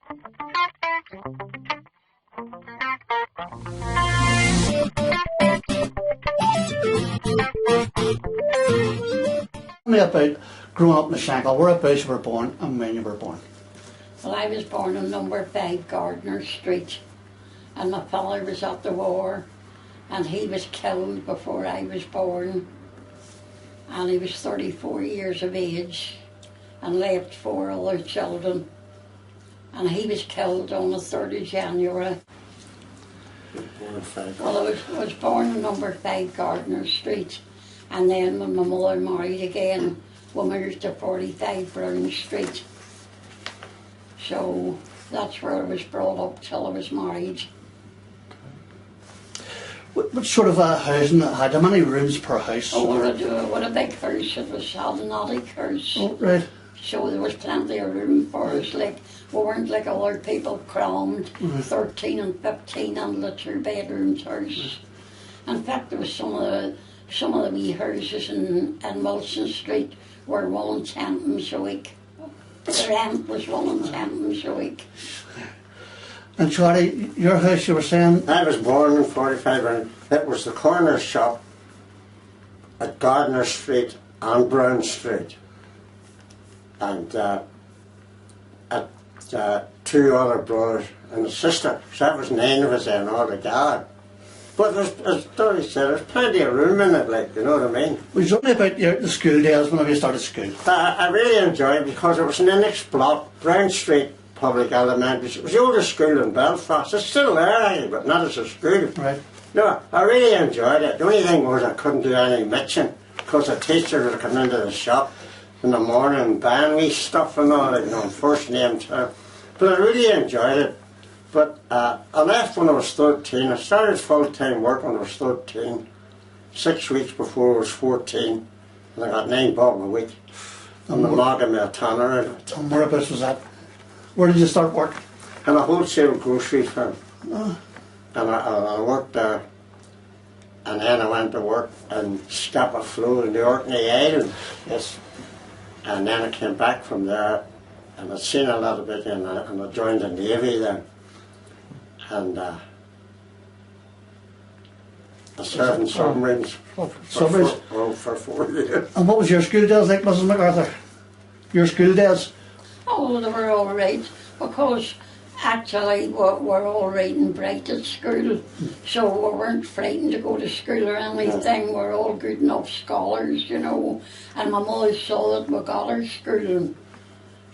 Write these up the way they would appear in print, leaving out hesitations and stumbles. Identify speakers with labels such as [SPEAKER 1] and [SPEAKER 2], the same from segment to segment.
[SPEAKER 1] Tell me about growing up in the Shankill. Whereabouts you were born and when you were born?
[SPEAKER 2] Well, I was born on number 5 Gardner Street, and my father was at the war, and he was killed before I was born, and he was 34 years of age and left 4 other children, and he was killed on the 3rd of January. Well, I was born on number 5 Gardner Street, and then when my mother married again, we moved to 45 Brown Street. So that's where I was brought up till I was married.
[SPEAKER 1] What sort of housing had? How many rooms per house?
[SPEAKER 2] Oh, what a big house. It was had an attic house.
[SPEAKER 1] Oh, right.
[SPEAKER 2] So there was plenty of room for us. Like, we weren't like other people crammed, 13 and 15 and the 2-bedroom house. In fact, there was some of the wee houses in Wilson Street were 1 tenpence a week. The rent was 1 tenpence a week.
[SPEAKER 1] And Charlie, your house, you were saying?
[SPEAKER 3] I was born in 45 and it was the corner shop at Gardner Street and Brown Street. And at 2 other brothers and a sister. So that was 9 of us then altogether. But as Dorothy said, there's plenty of room in it, like, you know what I mean?
[SPEAKER 1] Was it only about the school days whenever you started school?
[SPEAKER 3] I really enjoyed it because it was in the next block, Brown Street Public Elementary. It was the oldest school in Belfast. It's still there, but not as a school.
[SPEAKER 1] Right.
[SPEAKER 3] No, I really enjoyed it. The only thing was I couldn't do any mixing because the teacher would come into the shop in the morning and buying me stuff and all that, you know, first name term. But I really enjoyed it. But I left when I was 13. I started full-time work when I was 13, 6 weeks before I was 14, and I got 9 bob a week. And the market me a tanner.
[SPEAKER 1] And whereabouts was that? Where did you start work?
[SPEAKER 3] In a wholesale grocery firm. Oh. And I worked there, and then I went to work in Scapa Flow in the Orkney Island. Yes. And then I came back from there, and I'd seen a lot of it, and I joined the Navy then. And I served in submarines for 4 years.
[SPEAKER 1] And what was your school days like, Mrs. McArthur? Your school days?
[SPEAKER 2] Oh, they were all right, because actually we're all right and bright at school, so we weren't frightened to go to school or anything. We're all good enough scholars, you know, and my mother saw that we got our school.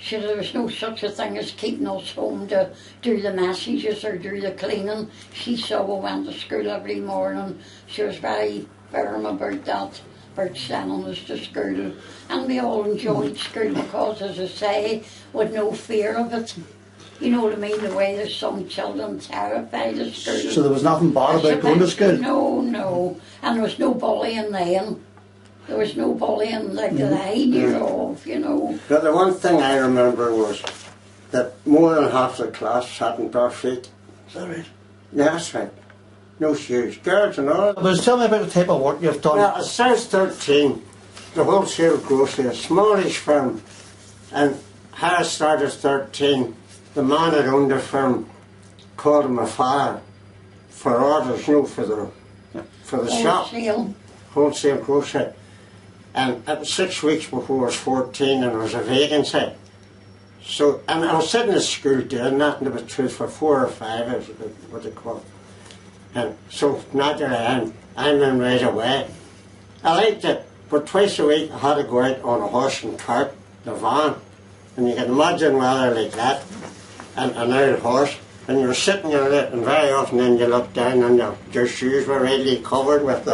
[SPEAKER 2] So there was no such a thing as keeping us home to do the messages or do the cleaning. She saw we went to school every morning. She was very firm about that, about sending us to school. And we all enjoyed school because, as I say, with no fear of it. You know what I mean, the way there's some children terrified of school.
[SPEAKER 1] So there was nothing bad about going to school?
[SPEAKER 2] No. And there was no bullying then. There was no bullying like that I knew of, you know.
[SPEAKER 3] But the one thing I remember was that more than half the class hadn't bare feet.
[SPEAKER 1] Is that right?
[SPEAKER 3] Yeah, that's right. No shoes. Girls and all.
[SPEAKER 1] But tell me about the type of work you've done.
[SPEAKER 3] Well, it says 13, the wholesale grocery, a smallish firm. And how I started 13, the man that owned the firm called him a father for orders, you know, for the shop. Wholesale grocery. And it was 6 weeks before I was 14 and there was a vacancy. So, and I was sitting at school doing that, and there was two for 4 or 5, is what they call it. And so naturally I'm in right away. I liked it, but twice a week I had to go out on a horse and cart, the van. And you can imagine weather like that, and an old horse, and you're sitting there, and very often then you look down and your shoes were readily covered with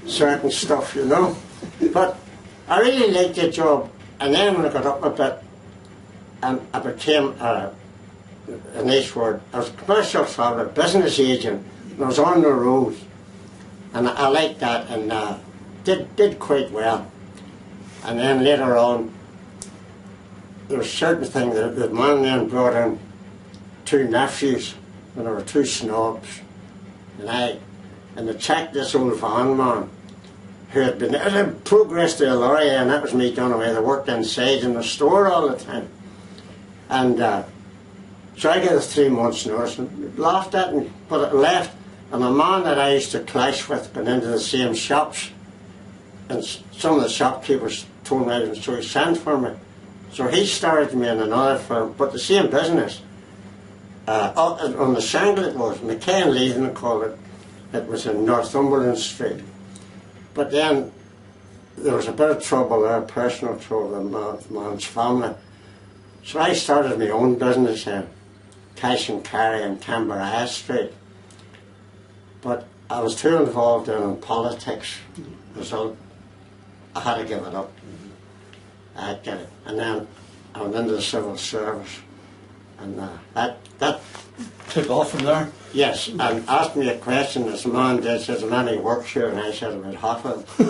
[SPEAKER 3] certain stuff, you know. But I really liked the job, and then when I got up a bit, and I became a nice word. I was a commercial traveller, business agent, and I was on the road, and I liked that, and did quite well. And then later on, there was certain things that the man then brought in 2 nephews, and there were 2 snobs, and they checked this old van man who had been in progress to a lorry, and that was me done away. They worked inside in the store all the time. And So I get a 3 months notice and laughed at me, but it left. And a man that I used to clash with went into the same shops, and some of the shopkeepers told me, and so he sent for me. So he started me in another firm, but the same business. On the Shankill it was, McCann Leaving they called it. It was in Northumberland Street. But then there was a bit of trouble there, personal trouble with the man's family. So I started my own business in cash and carry in Canberra Street. But I was too involved in politics, so I had to give it up. I had to get it. And then I went into the civil service. And that
[SPEAKER 1] Took off from there.
[SPEAKER 3] yes, and asked me a question, as a man did, says, how many works here? And I said, about half of them.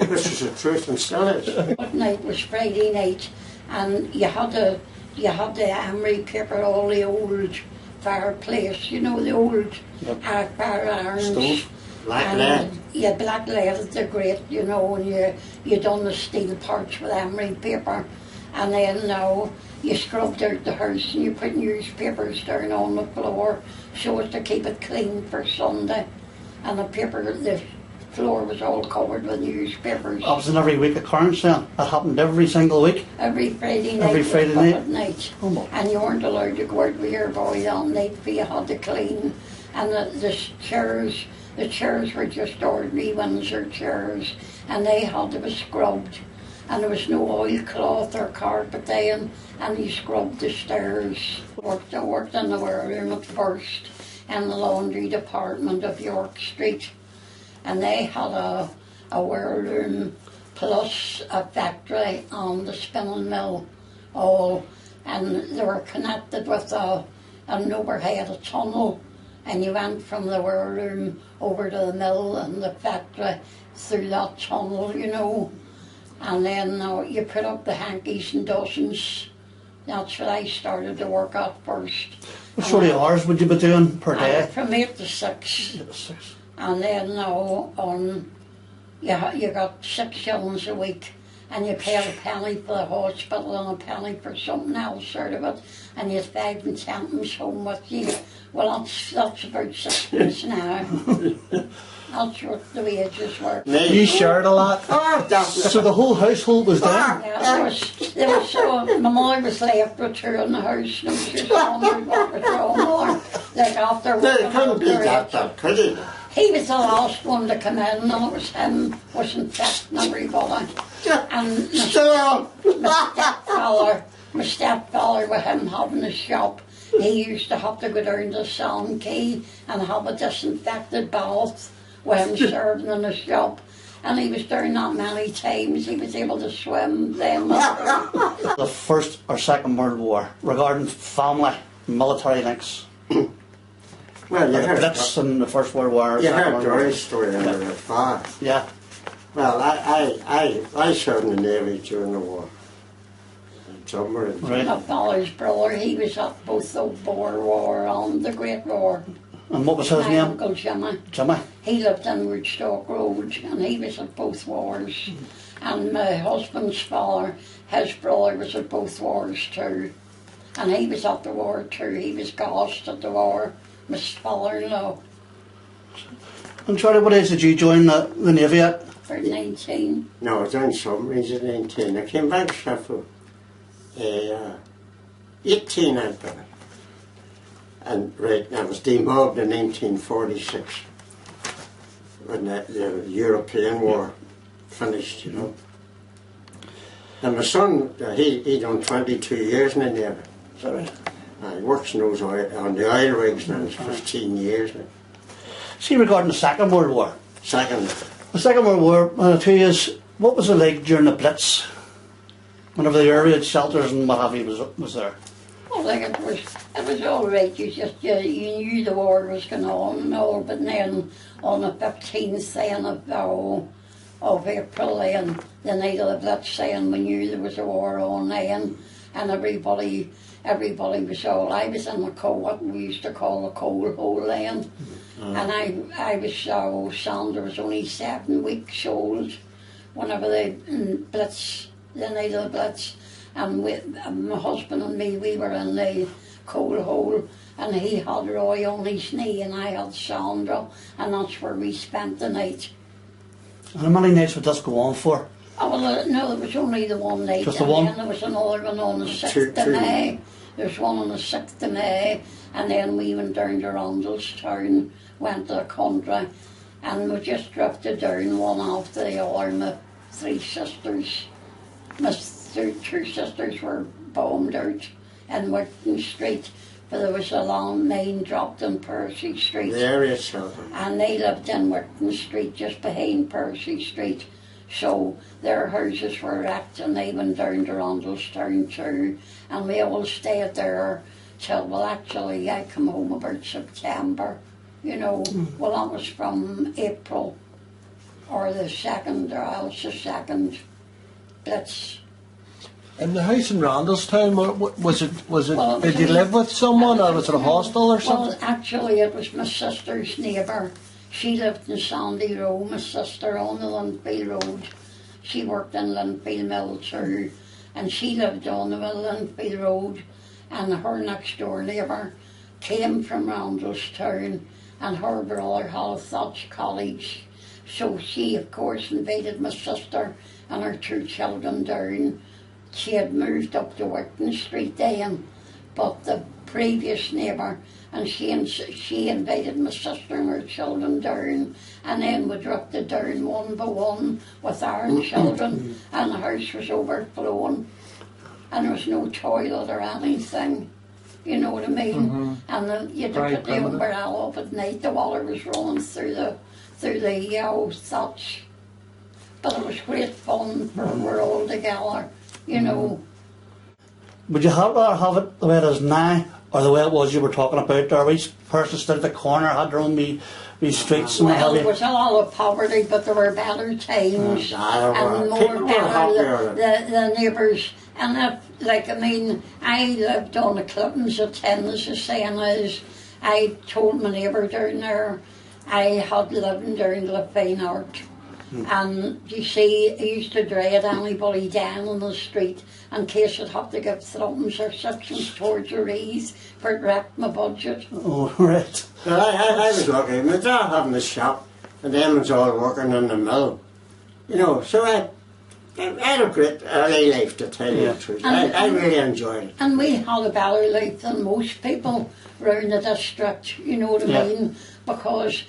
[SPEAKER 3] Which is the truth and still is.
[SPEAKER 2] What night was Friday night, and you had the emery paper, all the old fireplace, you know, the old fire irons.
[SPEAKER 3] Stove, black
[SPEAKER 2] And,
[SPEAKER 3] lead.
[SPEAKER 2] Yeah, black lead, they're great, you know, and you done the steel parts with emery paper, and then now you scrubbed out the house and you put newspapers down on the floor so as to keep it clean for Sunday, and the floor was all covered with newspapers.
[SPEAKER 1] That was an every week occurrence then. That happened every single week.
[SPEAKER 2] Every Friday night.
[SPEAKER 1] Every Friday
[SPEAKER 2] was
[SPEAKER 1] night?
[SPEAKER 2] night.
[SPEAKER 1] Oh, my.
[SPEAKER 2] And you weren't allowed to go out with your boy all night, but you had to clean. And the chairs were just ordinary Windsor chairs, and they had to be scrubbed. And there was no oilcloth or carpet then, and you scrubbed the stairs. I worked in the wareroom at first, in the laundry department of York Street. And they had a wareroom plus a factory and the spinning mill all, and they were connected with an overhead, a tunnel, and you went from the wareroom over to the mill and the factory through that tunnel, you know, and then you put up the hankies and dozens. That's what I started to work at first.
[SPEAKER 1] What sort of hours would you be doing per day?
[SPEAKER 2] From 8 to 6.
[SPEAKER 1] 8 to 6.
[SPEAKER 2] And then you got 6 shillings a week, and you paid a penny for the hospital and a penny for something else out of it, and you had 5 and 10 home with you. Well, that's about 6 pence now. That's what the wages were.
[SPEAKER 1] You shared a lot.
[SPEAKER 3] Oh, definitely.
[SPEAKER 1] So the whole household was there?
[SPEAKER 2] Yeah, there was so, my mother was left with 2 in the house, and she was wondering what was wrong with her. Like after
[SPEAKER 3] No, it couldn't be that, could it?
[SPEAKER 2] He was the last one to come in, and it was him, was infecting everybody. And my stepfather with him having a shop, he used to have to go down to Shankill and have a disinfected bath with him serving in the shop. And he was doing that many times, he was able to swim then.
[SPEAKER 1] The First or Second World War, regarding family, military links.
[SPEAKER 3] Well, you
[SPEAKER 1] The
[SPEAKER 3] heard,
[SPEAKER 1] Blitz in the First World War.
[SPEAKER 3] you
[SPEAKER 1] Second
[SPEAKER 3] heard
[SPEAKER 1] World War.
[SPEAKER 3] Dorothy's story under the fire.
[SPEAKER 1] Yeah.
[SPEAKER 3] Well, I served in the Navy during the war. In submarines.
[SPEAKER 1] Right.
[SPEAKER 2] My father's brother, he was at both the Boer War and the Great War.
[SPEAKER 1] And what was his
[SPEAKER 2] My
[SPEAKER 1] name?
[SPEAKER 2] uncle Jimmy.
[SPEAKER 1] Jimmy.
[SPEAKER 2] He lived in Woodstock Road, and he was at both wars. And my husband's father, his brother was at both wars too. And he was at the war too. He was gassed at the war, my father-in-law,
[SPEAKER 1] And Charlie, what age did you join the Navy at?
[SPEAKER 2] for 19.
[SPEAKER 3] No, I was in submarines at 19. I came back to Sheffield 18 I'd done it. And right, I was demobbed in 1946 when the European War finished, you know. And my son, he done 22 years in the Navy.
[SPEAKER 1] Is that right?
[SPEAKER 3] He works on the oil rigs now, it's 15 years now.
[SPEAKER 1] See, regarding the Second World War.
[SPEAKER 3] Second,
[SPEAKER 1] The Second World War, 2 years, what was it like during the Blitz? Whenever the area shelters and what have you was there?
[SPEAKER 2] Well, like it was all right. You knew the war was going on and all, but then on the 15th then of April, then the night of the Blitz, then we knew there was a war on then, and everybody was all. I was in what we used to call the coal hole then, and I was Sandra was only 7 weeks old whenever the Blitz, the night of the Blitz. And my husband and me, we were in the coal hole, and he had Roy on his knee and I had Sandra, and that's where we spent the night.
[SPEAKER 1] And how many nights would this go on for?
[SPEAKER 2] Oh, well, no, there was only the one night,
[SPEAKER 1] Just the
[SPEAKER 2] and
[SPEAKER 1] one?
[SPEAKER 2] then there was another one on the 6th of May. There's one on the 6th of May, and then we went down to Randallstown, went to the country, and we just drifted down one after the other. My three sisters, my two sisters were bombed out in Wickham Street, but there was a long mine dropped in Percy Street.
[SPEAKER 3] The area shelter.
[SPEAKER 2] And they lived in Wickham Street, just behind Percy Street. So their houses were wrecked, and they went down to Randallstown too. And we all stayed there till, well, actually, I come home about September. You know, well, that was from April, or the 2nd, or else the 2nd blitz.
[SPEAKER 4] And the house in Randallstown, was it?
[SPEAKER 2] Well,
[SPEAKER 4] Did you live with someone, or was it a hostel or something?
[SPEAKER 2] Well, actually, it was my sister's neighbour. She lived in Sandy Row, my sister, on the Linfield Road. She worked in Linfield Mill too, and she lived on the Linfield Road, and her next door neighbour came from Randallstown, and her brother had a thatched cottage. So she, of course, invited my sister and her two children down. She had moved up to Wickham Street then, but the previous neighbour, and she invited my sister and her children down, and then we drifted down one by one with our children, and the house was overflowing, and there was no toilet or anything, you know what I mean? And you had to put the umbrella up at night. The water was rolling through the thatch, but it was great fun for we're all together, you know.
[SPEAKER 1] Would you rather have it the way it is now, or the way it was you were talking about? Or each person stood at the corner, had their own wee streets and what have
[SPEAKER 2] Well,
[SPEAKER 1] you?
[SPEAKER 2] there was a lot of poverty, but there were better times and more better the neighbours. And I lived on the Clintons at 10, as the saying is. I told my neighbour down there I had living down the Fine Art. And you see, I used to dread anybody down on the street in case I'd have to give threepence or sixpence towards a raise, for it wrecked my budget.
[SPEAKER 1] Oh, right.
[SPEAKER 3] Well, I was lucky. My dad having a shop, and them was all working in the mill. You know, so I had a great early life, to tell you the truth. I really enjoyed it.
[SPEAKER 2] And we had a better life than most people round the district, you know what I mean? Because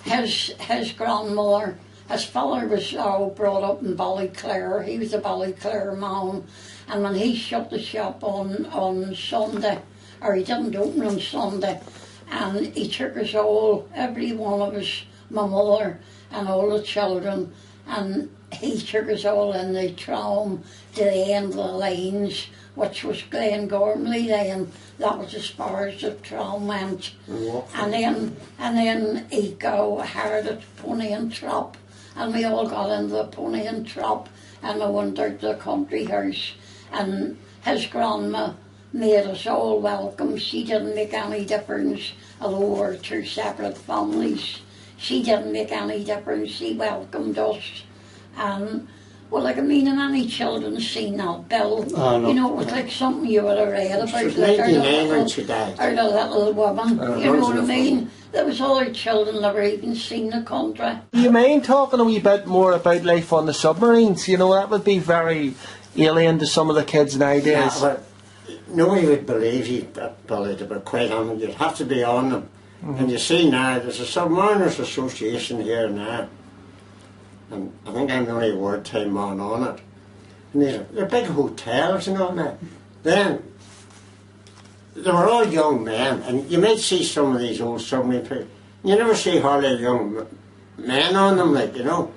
[SPEAKER 2] his grandmother, his father was brought up in Ballyclare. He was a Ballyclare man, and when he shut the shop on Sunday, or he didn't open on Sunday, and he took us all, every one of us, my mother and all the children, and he took us all in the tram to the end of the lines, which was Glengormley then. That was as far as the tram went. And then he hired a pony and trap, and we all got into the pony and trap, and we went out to the country house, and his grandma made us all welcome. She didn't make any difference, although we were two separate families. She didn't make any difference. She welcomed us. And, well, and any children's seen that bill,
[SPEAKER 1] no.
[SPEAKER 2] you know, it was like something you would have read about.
[SPEAKER 3] She was 99 when she died.
[SPEAKER 2] Or the little woman, you know what I mean? There was other children that were even seen the country.
[SPEAKER 4] Do you mind talking a wee bit more about life on the submarines? You know, that would be very alien to some of the kids nowadays.
[SPEAKER 3] Yeah, but nobody would believe you, Billy, to be quite honest. You'd have to be on them. And you see now, there's a Submariners Association here now. And I think I'm the only word-time man on it. And they're big hotels and all that. Then, they were all young men, and you might see some of these old submarine people. You never see hardly young men on them, like, you know.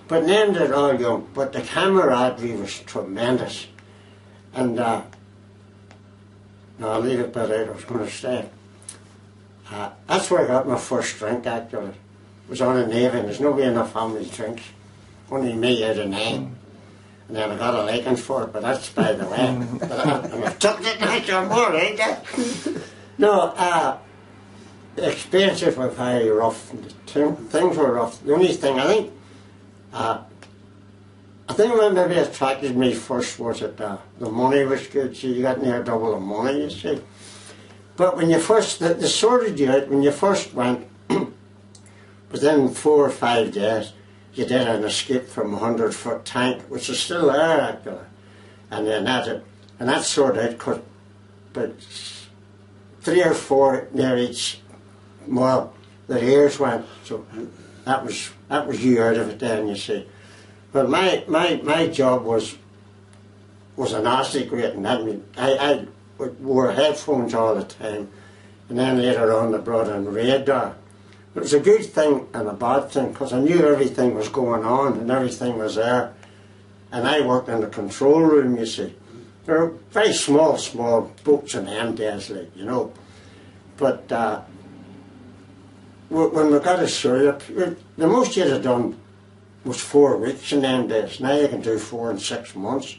[SPEAKER 3] But then they're all young. But the camaraderie was tremendous. And, no, I'll leave it but out, I was going to say. That's where I got my first drink, actually. It was on a Navy, and there's nobody in the family drinks. Only me out of 9. And then I got a liking for it, but that's by the way. And I took it night or more, ain't it? No, the experiences were very rough. Things were rough. The only thing, I think what maybe attracted me first was that the money was good. See, you got near double the money, you see. But when you first, they sorted you out when you first went, within 4 or 5 days, you did an escape from a 100-foot tank, which is still there actually. And then that sorted out, because but 3 or 4 near each, well, their ears went, so that was you out of it then, you see. But my job was a nasty great, and I wore headphones all the time, and then later on they brought in radar. It was a good thing and a bad thing, because I knew everything was going on and everything was there. And I worked in the control room, you see. There were very small boats in them days, like, you know. But when we got ashore, the most you'd have done was 4 weeks in them days. Now you can do 4 and 6 months.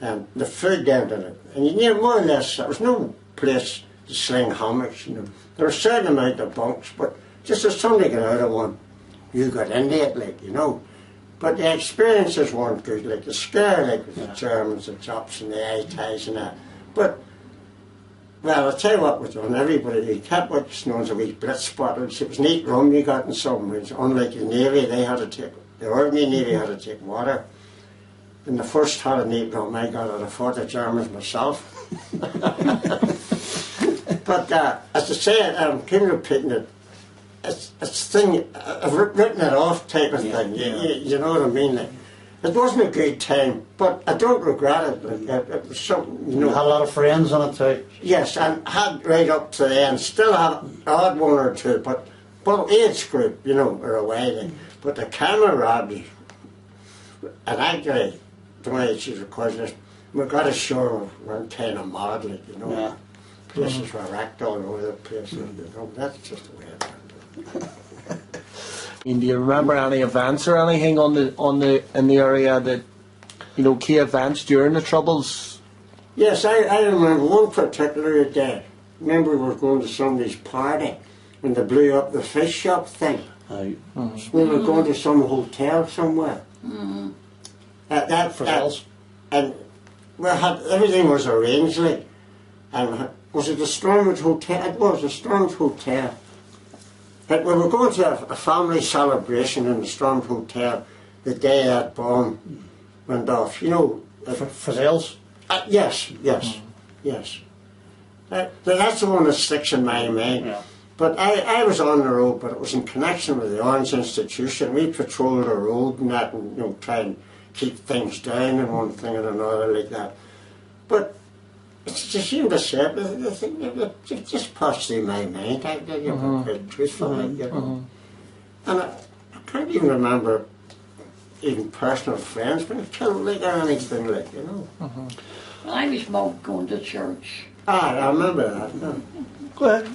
[SPEAKER 3] And the food down to it. And you knew more or less, there was no place to sling hammocks, you know. There was a certain amount of bunks, but just as somebody got out of one, you got into it, like, you know. But the experiences weren't good, like the scare, like with the Germans, the Japs and the eye-ties and that. But, well, I'll tell you what was done, everybody kept what's known as a wee blitz spot. It was neat rum you got in some ways. Unlike the Navy, the ordinary Navy had to take water. In the first hat of neat rum I got, I fought the Germans myself. But as I say, I'm kind of repeating it. It's thing, I've written it off type of thing, you know what I mean? Like, it wasn't a good time, but I don't regret it. Like, it was something, you know.
[SPEAKER 1] You had a lot of friends on it too.
[SPEAKER 3] Yes, and had right up to the end, still had 1 or 2, but age group, you know, are away. Like, but the camaraderie, and actually, the way she's recording this, we got ashore, we went kind of mad, like, you know.
[SPEAKER 1] Yeah.
[SPEAKER 3] Places were wrecked all over the place, you know, that's just the way it went.
[SPEAKER 4] And do you remember any events or anything in the area that, you know, key events during the Troubles?
[SPEAKER 3] Yes, I remember one particular day. Remember we were going to somebody's party when they blew up the fish shop thing.
[SPEAKER 1] Aye.
[SPEAKER 3] We were going to some hotel somewhere. And we had, everything was arranged, like, and was it the Strongwood Hotel? It was the Strongwood Hotel. But we were going to a family celebration in the Strongwood Hotel the day that bomb went off. You know,
[SPEAKER 1] Frizzell's?
[SPEAKER 3] Yes. That's the one that sticks in my mind.
[SPEAKER 1] Yeah.
[SPEAKER 3] But I was on the road, but it was in connection with the Orange Institution. We patrolled the road and that, and, you know, try and keep things down and one thing and another like that. But it's a shame to say it, the thing it just passed through my mind. I tell you, quite truthfully, you know. And I can't even remember even personal friends being killed like or anything like, you know.
[SPEAKER 2] Well, I was more going to church.
[SPEAKER 3] I remember that. Yeah.
[SPEAKER 1] Go ahead.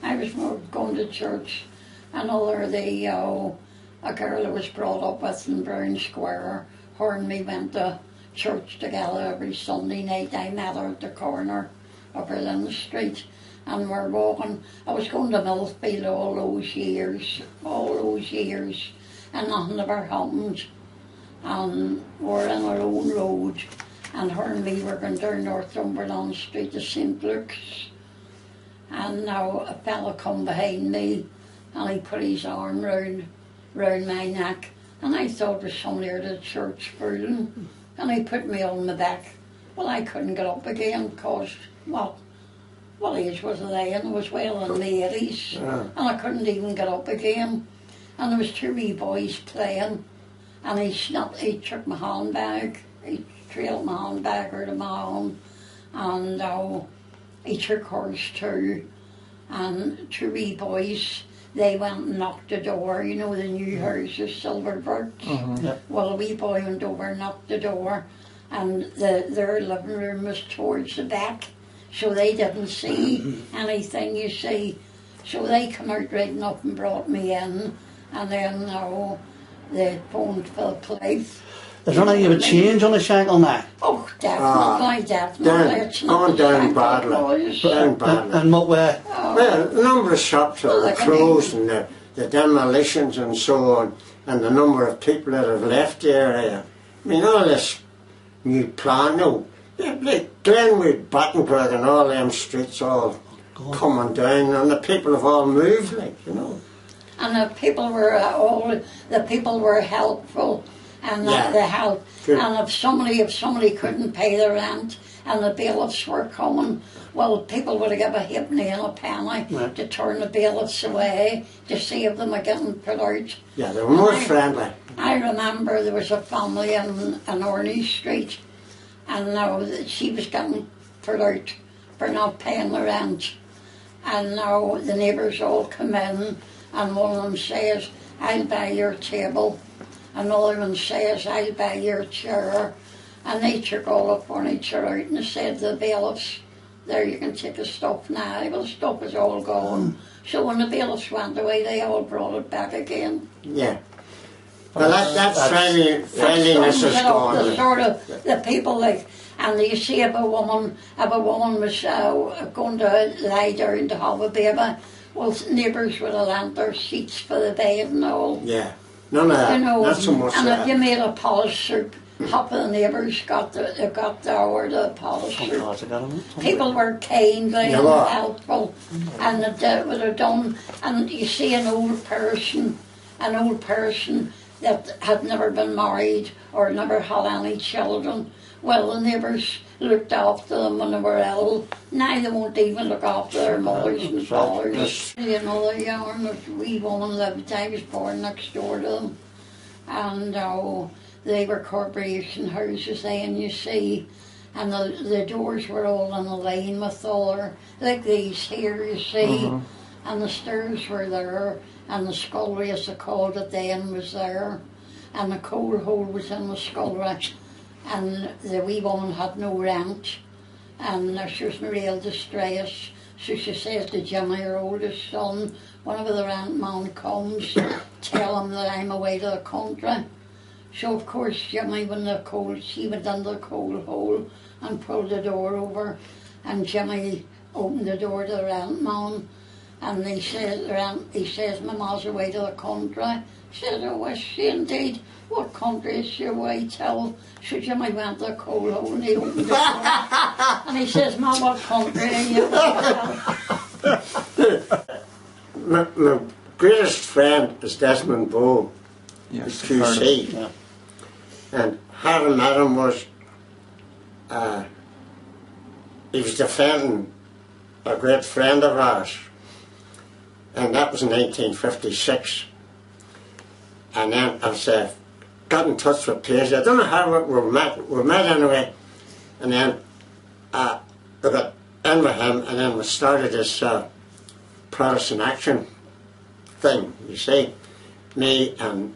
[SPEAKER 2] I was more going to church. Another day, a girl I was brought up with in Brown Square, her and me went to church together every Sunday night. I met her at the corner of Lynn Street, and we're walking. I was going to Millfield all those years, and nothing ever happened. And we're in our own road, and her and me were going down Northumberland Street to St. Luke's. And now a fella come behind me, and he put his arm round my neck, and I thought it was somebody at the church fooling, and he put me on my back. Well, I couldn't get up again, because, what age was I? And I was well in the 80s, and I couldn't even get up again. And there was 2 wee boys playing, and he took my handbag, he trailed my handbag out of my hand, and he took hers too. And 2 wee boys, they went and knocked the door, you know, the new houses, silver bricks. Well, a wee boy went over and knocked the door, and their living room was towards the back, so they didn't see anything, you see. So they come out riding up and brought me in, and then they phoned for the police.
[SPEAKER 1] Is there anything you would change on the Shankill now?
[SPEAKER 2] Oh, definitely. It's not the
[SPEAKER 3] down
[SPEAKER 2] Shankill boys.
[SPEAKER 1] And what way?
[SPEAKER 3] Well, the number of shops that were closed and the demolitions and so on, and the number of people that have left the area. I mean, all this new plan, like Glenwood, Battenberg and all them streets all coming down, and the people have all moved, like, you know.
[SPEAKER 2] And the people were helpful, and
[SPEAKER 3] Yeah.
[SPEAKER 2] they helped.
[SPEAKER 3] Good.
[SPEAKER 2] And if somebody couldn't pay the rent, and the bailiffs were coming, well, people would give a halfpenny and a penny
[SPEAKER 1] Right.
[SPEAKER 2] to turn the bailiffs away to save them getting put out.
[SPEAKER 3] Yeah, they were more
[SPEAKER 2] And
[SPEAKER 3] friendly.
[SPEAKER 2] I remember there was a family in Orney Street, and now she was getting put out for not paying the rent. And now the neighbours all come in, and one of them says, "I'll buy your table." Another one says, "I'll buy your chair." And they took all the furniture out and they said to the bailiffs, "There, you can take the stuff now." Well, the stuff is all gone. So when the bailiffs went away, they all brought it back again.
[SPEAKER 3] Yeah. Well, that's friendliness is gone.
[SPEAKER 2] The sort of the people like, and you see if a woman was going to lie down to have a baby, well, neighbours would have lent their sheets for the bed and all.
[SPEAKER 3] Yeah. None of that.
[SPEAKER 2] You know,
[SPEAKER 3] Not so much
[SPEAKER 2] and
[SPEAKER 3] that.
[SPEAKER 2] if you made a polish soup, half of the neighbours got the hour to polish soup. People were kindly
[SPEAKER 3] They
[SPEAKER 2] and
[SPEAKER 3] were.
[SPEAKER 2] helpful, and they would have done. And you see an old person that had never been married or never had any children. Well, the neighbours looked after them when they were ill. Now they won't even look after their mothers and fathers. You know, the yarn of wee woman lived. I was born next door to them, and they were corporation houses then, you see, and the doors were all in a line with all like these here, you see, and the stairs were there, and the scullery, as they called it then, was there, and the coal hole was in the scullery, and the wee woman had no rent, and she was in real distress, so she says to Jimmy, her oldest son, whenever the rent man comes, tell him that I'm away to the country. So of course Jimmy, she went into the coal hole and pulled the door over, and Jimmy opened the door to the rent man, and he says, "Mama's away to the country." She said, "Oh, is she indeed? What country is she away to?" So Jimmy went to the coal hole and he opened the door, and he says, "Mum, what country are you away to?"
[SPEAKER 3] My greatest friend is Desmond Bowe,
[SPEAKER 4] Yes,
[SPEAKER 3] the QC.
[SPEAKER 1] Yeah.
[SPEAKER 3] And having met him was, he was defending a great friend of ours, and that was in 1956. And then I was, got in touch with Paisley. I don't know how we met anyway, and then we got in with him, and then we started this Protestant Action thing, you see. Me and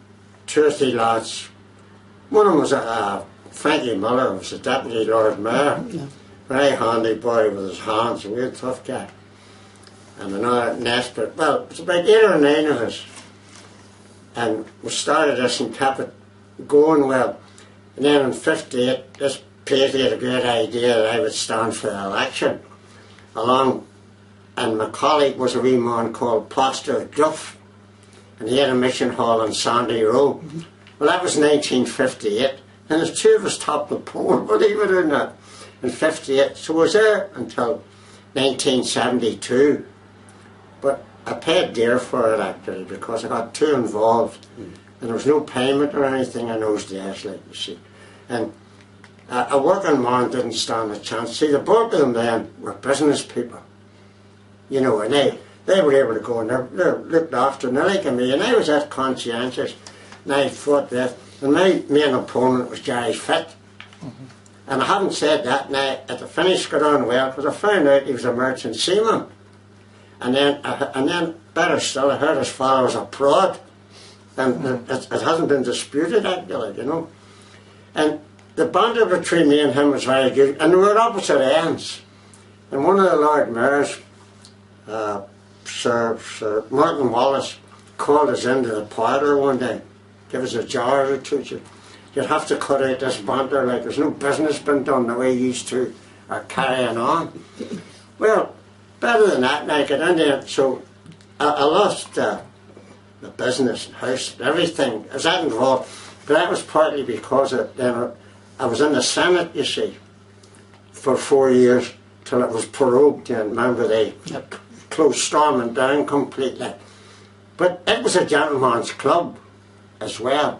[SPEAKER 3] 2 or 3 lads. One of them was Frankie Miller, was a Deputy Lord Mayor.
[SPEAKER 1] Yeah.
[SPEAKER 3] Very handy boy with his hands, a real tough guy. And another Nesbitt. Well, it's about 8 or 9 of us. And we started this and kept it going well. And then in 58, this Paisley had a great idea that I would stand for the election. And my colleague was a wee man called Plaster Duff. And he had a mission hall on Sandy Row. Well, that was 1958, and there's 2 of us topped the poll, believe it or not, in 58. So I was there until 1972. But I paid dear for it, actually, because I got too involved. And there was no payment or anything in those days, like you see. And a working man didn't stand a chance. See, the bulk of them then were business people. You know, and they were able to go and they looked after and they like me, and I was that conscientious, and I fought that. And my main opponent was Jerry Fitt. And I haven't said that, and at the finish got on well, because I found out he was a merchant seaman. And then better still, I heard his father was a prod, and it hasn't been disputed, actually, you know. And the banter between me and him was very good, and we were at opposite ends. And one of the Lord Mayors, Sir Martin Wallace, called us into the parlour one day, give us a jar or two. You'd have to cut out this banter, like there's no business been done the way you used to are carrying on. Well, better than that, and I got into it, so I lost the business, house, everything. I was that involved, but that was partly because I was in the Senate, you see, for 4 years, till it was prorogued, and remember they closed storming down completely. But it was a gentleman's club as well.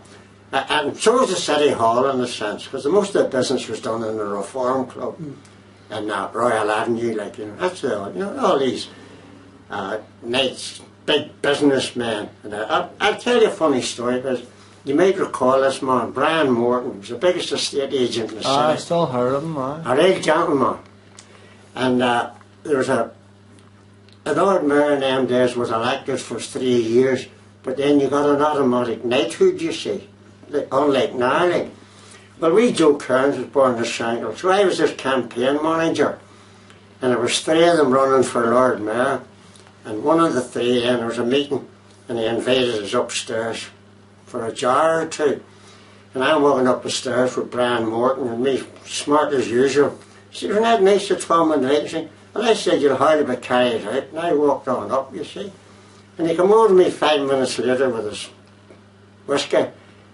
[SPEAKER 3] And so was the City Hall in a sense, because most of the business was done in the Reform Club and Royal Avenue, like, you know, that's all these knights, big businessmen. And I'll tell you a funny story, because you might recall this man, Brian Morton, was the biggest estate agent in the city.
[SPEAKER 4] I still heard of him,
[SPEAKER 3] A real gentleman. And there was an old mayor in them days was elected for 3 years, but then you got an automatic knighthood, you see. Unlike now, like. Well, Joe Kearns was born in Shankill, so I was his campaign manager, and there was 3 of them running for Lord Mayor, and one of the 3 then there was a meeting, and he invited us upstairs for a jar or 2, and I'm walking up the stairs with Brian Morton, and me, smart as usual. He said, "Isn't that nice to Tom and Rachel?" And I said, "You'll hardly be carried out," and I walked on up, you see, and he came over to me 5 minutes later with his whiskey.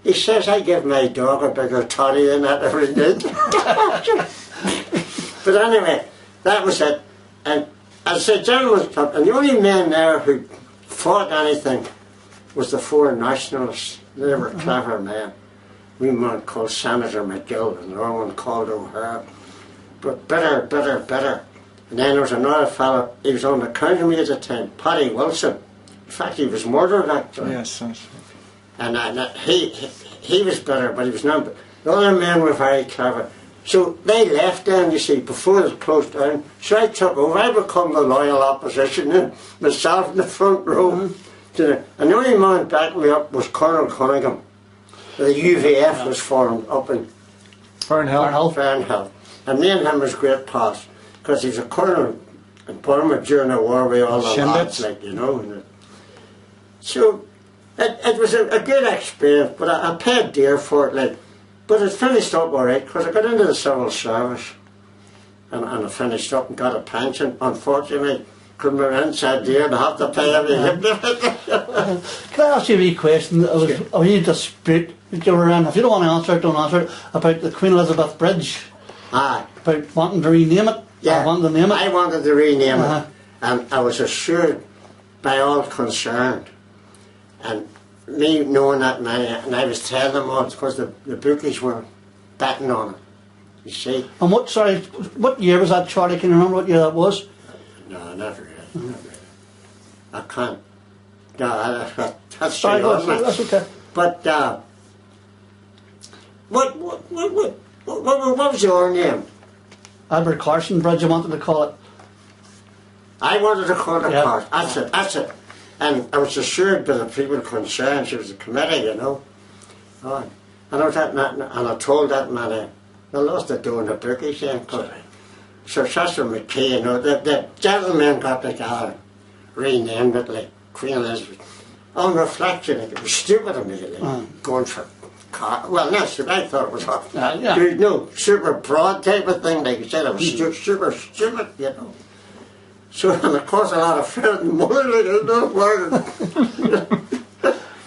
[SPEAKER 3] He says, "I give my dog a bigger toddy than that every night." But anyway, that was it. And as I said, gentlemen's club, and the only men there who fought anything was the 4 nationalists. They were clever men. One man called Senator McGill, and another one called O'Hare. But bitter. And then there was another fellow, he was on the county at the time, Paddy Wilson. In fact, he was murdered actually.
[SPEAKER 4] Yes, yes.
[SPEAKER 3] And he was better, but he was not. The other men were very clever. So they left then, you see, before it closed down. So I took over. I become the loyal opposition, and myself in the front row. And the only man backing me up was Colonel Cunningham. The UVF was formed up in Fernhill. And me and him was great pals, because he was a colonel in Burma during the war with all the lads, like, you know. And so it was a good experience, but I paid dear for it, like. But it finished up all right, because I got into the civil service, and I finished up and got a pension. Unfortunately, couldn't remember inside there and have to pay everything.
[SPEAKER 1] Can I ask you a wee question? There was a wee dispute that you were in. If you don't want to answer it, don't answer it. About the Queen Elizabeth Bridge.
[SPEAKER 3] Aye.
[SPEAKER 1] About wanting to rename it.
[SPEAKER 3] Yeah.
[SPEAKER 1] I wanted to name it.
[SPEAKER 3] I wanted to rename it. And I was assured by all concerned. And me knowing that many, and I was telling them all, because the bookies were betting on it. You see?
[SPEAKER 1] And what year was that, Charlie? Can you remember what year that was?
[SPEAKER 3] No, never really. I can't. No, that's
[SPEAKER 1] Sorry, that's okay.
[SPEAKER 3] But what was your name?
[SPEAKER 1] Albert Carson Bridge, I wanted to call it.
[SPEAKER 3] I wanted to call it
[SPEAKER 1] Yeah.
[SPEAKER 3] Carson. That's it. And I was assured by the people concerned, she was a committee, you know. Oh, and I told that man, I lost the door in the bookies then, because Sir Cecil McKay, you know, the gentlemen got together, renamed it like Queen Elizabeth. On reflection, it was stupid of me, like, going for well, not stupid, I thought it was super broad type of thing, like you said, it was super stupid, you know. So, and it caused a lot of friends and money, like,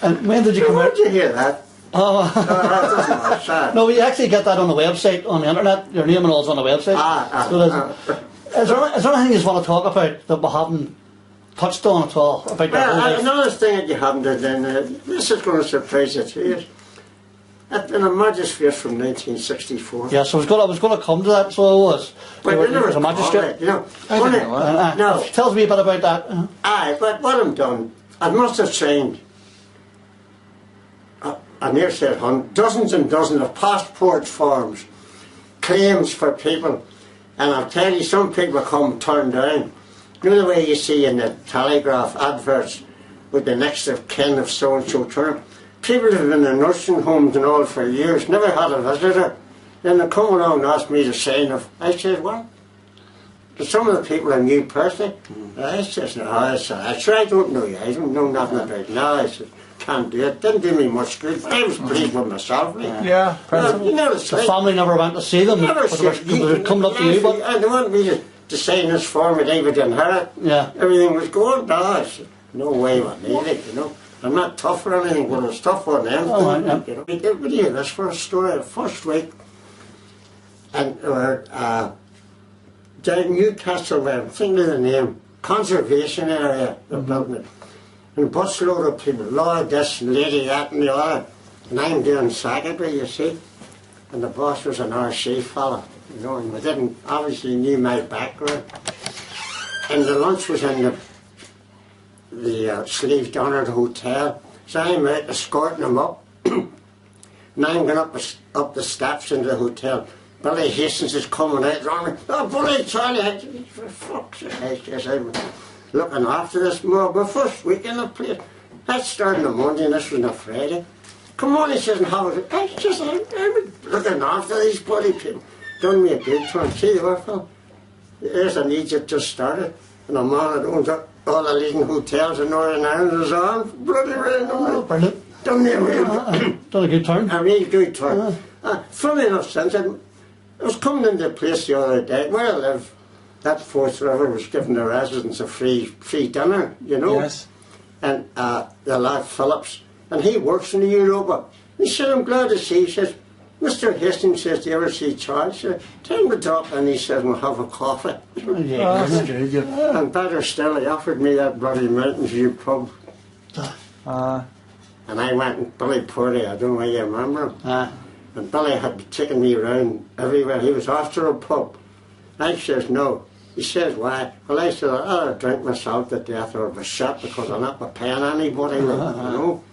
[SPEAKER 1] And when did you come out?
[SPEAKER 3] Did you hear that?
[SPEAKER 1] Oh.
[SPEAKER 3] No, that doesn't matter, sad.
[SPEAKER 1] No, we actually get that on the website, on the internet. Your name and all's on the website. Is there anything you want to talk about that we haven't touched on at all? About
[SPEAKER 3] another thing that you haven't done, this is going to surprise you too. I've been a magistrate from 1964.
[SPEAKER 1] Yes, I was going to come to that, so I was.
[SPEAKER 3] But you never
[SPEAKER 1] was a magistrate.
[SPEAKER 3] You know,
[SPEAKER 4] I didn't know that.
[SPEAKER 3] no.
[SPEAKER 1] Tells me a bit about that.
[SPEAKER 3] Aye, but what I'm done, I must have signed, I near said dozens and dozens of passport forms, claims for people, and I'll tell you, some people come turned down. You know the way you see in the Telegraph adverts with the next of kin of so-and-so term? People have been in nursing homes and all for years, never had a visitor. Then they come along and ask me to sign it. I said, what? To some of the people I knew personally. I said, no, I said, I don't know you. I don't know nothing about it. No, I said, can't do it. Didn't do me much good. But I was pleased with myself.
[SPEAKER 4] Yeah,
[SPEAKER 3] you know,
[SPEAKER 1] The family never went to see them.
[SPEAKER 3] Never
[SPEAKER 1] They coming up to you, but
[SPEAKER 3] they want me to sign this form that I would inherit.
[SPEAKER 1] Yeah.
[SPEAKER 3] Everything was going. No, I said, no way with me, like, you know. I'm not tough or anything, but I was tough on them. You know. We did this first story, the first week, and down Newcastle way, I'm thinking of the name, conservation area, they're building it. And a busload of people, Lord this and lady that and the other. And I'm doing secretary, you see. And the boss was an RC fella, you know, and we didn't, obviously knew my background. And the lunch was in the Sleeve Donard Hotel. So I'm out escorting them up. And I'm going up the steps into the hotel. Billy Hastings is coming out on me. Oh, Billy, Charlie, for fuck's sake, yes, I'm looking after this mob. My first week in the place. That started on Monday and this was on a Friday. Come on, he says, and how is it? I just, I'm looking after these bloody people. Done me a good turn. See, the Phil? There's an Egypt just started. And a man that owns all the leading hotels in Northern Ireland is on. Bloody rain.
[SPEAKER 1] Oh, brilliant.
[SPEAKER 3] Done me a real
[SPEAKER 1] done a good turn.
[SPEAKER 3] A real good turn. Funny enough, since I was coming into a place the other day, where I live, that Forth River was giving the residents a free dinner, you know.
[SPEAKER 4] Yes.
[SPEAKER 3] And the lad Phillips, and he works in the Europa. He said, I'm glad to see, he says, Mr. Hastings says, do you ever see Charles? He said, tell him to drop in, he says, we'll have a coffee.
[SPEAKER 1] Yeah, that's good, yeah.
[SPEAKER 3] And better still, he offered me that bloody Mountain View pub. And I went and Billy Purdy, I don't know whether you remember him. And Billy had taken me around everywhere. He was after a pub. I says, no. He says, why? Well, I said, I'll drink myself to death or a shot because I'm not paying anybody, you know.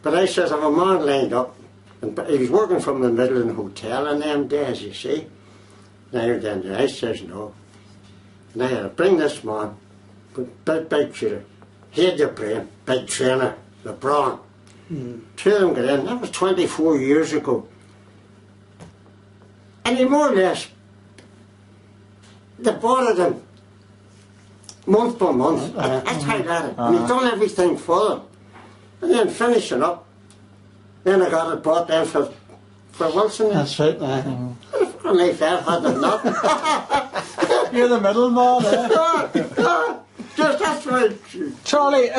[SPEAKER 3] But I says, if a man lined up, and he was working from the Midland Hotel in them days, you see. And I says, no. And I had to bring this man, big shooter. He had the brain, big trainer, the brawn. Two of them got in. That was 24 years ago. And he more or less, they bothered him month by month. That's how that is. And he'd done everything for them. And then finishing up, then I got it bought then for Wilson.
[SPEAKER 1] That's right.
[SPEAKER 3] And they felt had it not.
[SPEAKER 4] You're the middleman, eh?
[SPEAKER 3] Just that's right.
[SPEAKER 4] Charlie,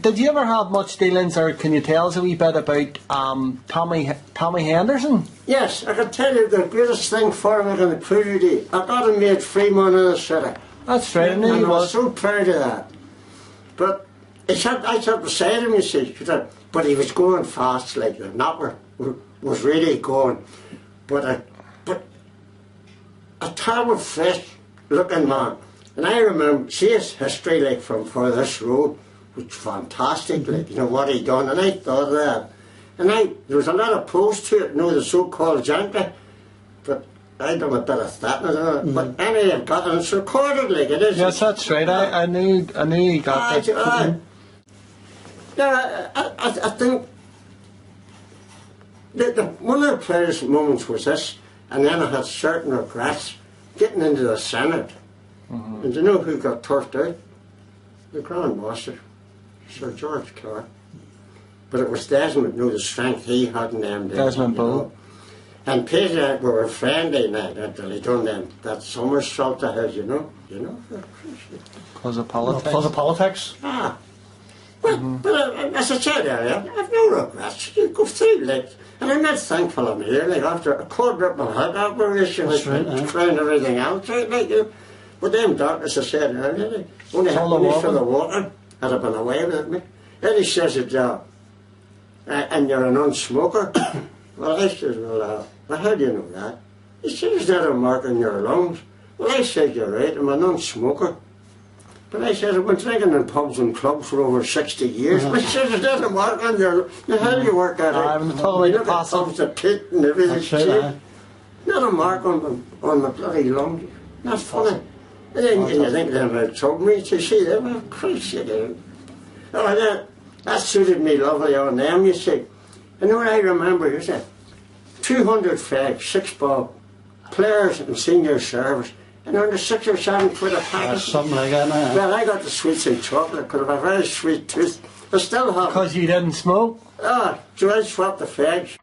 [SPEAKER 4] did you ever have much dealings, or can you tell us a wee bit about Tommy Henderson?
[SPEAKER 3] Yes, I can tell you the greatest thing for me in the Purity. I got him made Freeman of the city.
[SPEAKER 4] That's right, and
[SPEAKER 3] I was so proud of that. But I sat beside him, you see, but he was going fast, like the napper was really going. But a terrible, fresh looking man. And I remember, see his history, like from for this road, was fantastic, like, you know, what he done. And I thought of that. And there was a lot of pros to it, you know, the so-called Yankee. But I done a bit of that, but anyway, I've got it, and it's recorded, like it is.
[SPEAKER 4] Yes, that's right. I knew you got that.
[SPEAKER 3] I think one of the proudest moments was this, and then I had certain regrets getting into the Senate. And do you know who got turfed out? The Grand Master, Sir George Clark. But it was Desmond, you know, the strength he had in them days.
[SPEAKER 4] Desmond Bull.
[SPEAKER 3] And Peter and I were friendly now until he done them, that somersault to his, you know.
[SPEAKER 4] Because of politics.
[SPEAKER 1] Because of politics.
[SPEAKER 3] But as I said earlier, I've no regrets. You go through, like, and I'm not thankful I'm here, like, after a quadruple heart operation, trying everything else, right, like, but them doctors, I said earlier, like, only had money for the water, I'd have been away with me. Then he says and you're a non-smoker. Well, I says, well, how do you know that? He says, there's not a mark on your lungs. Well, I said, you're right, I'm a non-smoker. But I said, I've been drinking in pubs and clubs for over 60 years. But he says, there's not a mark on your lungs. How do you work that out?
[SPEAKER 4] I'm totally
[SPEAKER 3] look at pubs, the pit and everything. Not a mark on the bloody lungs. That's funny. And then you think them about submarines, you see them, oh, Christ, that suited me lovely on them, you see. And what I remember is that 200 fags, 6 bob, players and senior service, and under 6 or 7 quid a packet.
[SPEAKER 1] Something like that, now.
[SPEAKER 3] Well, I got the sweets and chocolate because I have a very sweet tooth. I still have.
[SPEAKER 4] Because you didn't smoke?
[SPEAKER 3] So I swapped the fags.